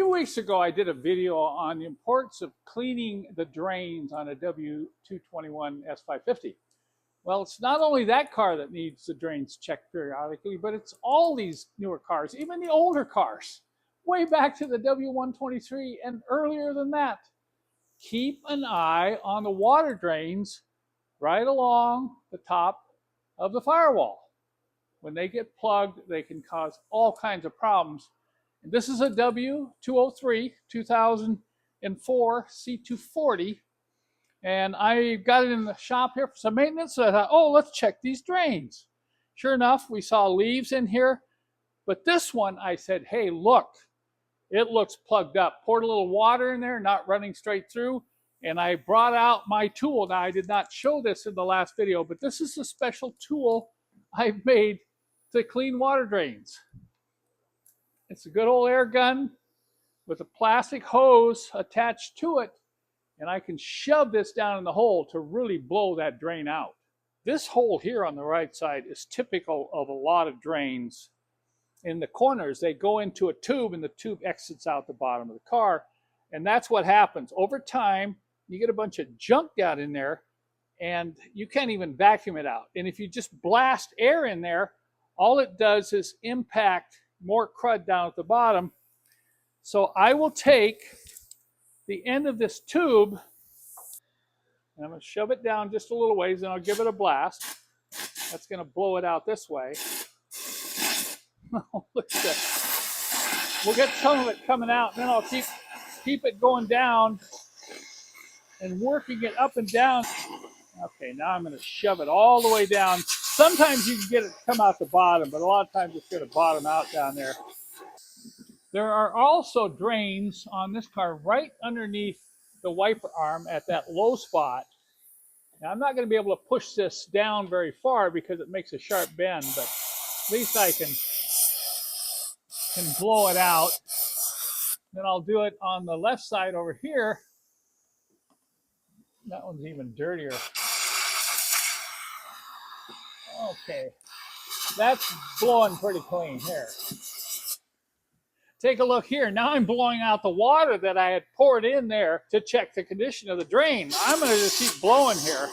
few weeks ago, I did a video on the importance of cleaning the drains on a W221 S550. Well, it's not only that car that needs the drains checked periodically, but it's all these newer cars, even the older cars, way back to the W123 and earlier than that. Keep an eye on the water drains right along the top of the firewall. When they get plugged, they can cause all kinds of problems. And this is a W203 2004 C240. And I got it in the shop here for some maintenance. So I thought, oh, let's check these drains. Sure enough, we saw leaves in here. But this one, I said, hey, look, it looks plugged up. Poured a little water in there, not running straight through. And I brought out my tool. Now, I did not show this in the last video, but this is a special tool I've made to clean water drains. It's a good old air gun with a plastic hose attached to it. And I can shove this down in the hole to really blow that drain out. This hole here on the right side is typical of a lot of drains. In the corners, they go into a tube and the tube exits out the bottom of the car. And that's what happens. Over time, you get a bunch of junk down in there and you can't even vacuum it out. And if you just blast air in there, all it does is impact more crud down at the bottom. So I will take the end of this tube and I'm going to shove it down just a little ways and I'll give it a blast. That's going to blow it out this way. Look at that. We'll get some of it coming out and then I'll keep it going down and working it up and down. Okay, now I'm going to shove it all the way down. Sometimes you can get it to come out the bottom, but a lot of times it's going to bottom out down there. There are also drains on this car right underneath the wiper arm at that low spot. Now, I'm not going to be able to push this down very far because it makes a sharp bend, but at least I can blow it out. Then I'll do it on the left side over here. That one's even dirtier. Okay, that's blowing pretty clean here. Take a look here. Now I'm blowing out the water that I had poured in there to check the condition of the drain. I'm going to just keep blowing here.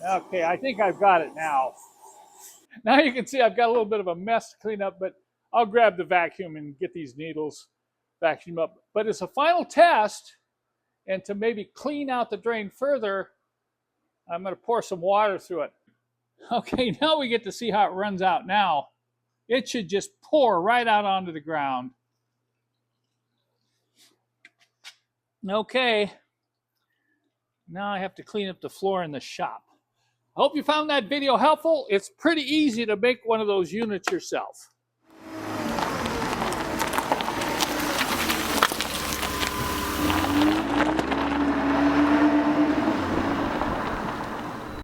Okay, I think I've got it now. Now you can see I've got a little bit of a mess to clean up, but I'll grab the vacuum and get these needles vacuumed up. But as a final test, and to maybe clean out the drain further, I'm going to pour some water through it. Okay, now we get to see how it runs out now. It should just pour right out onto the ground. Okay, now I have to clean up the floor in the shop. I hope you found that video helpful. It's pretty easy to make one of those units yourself.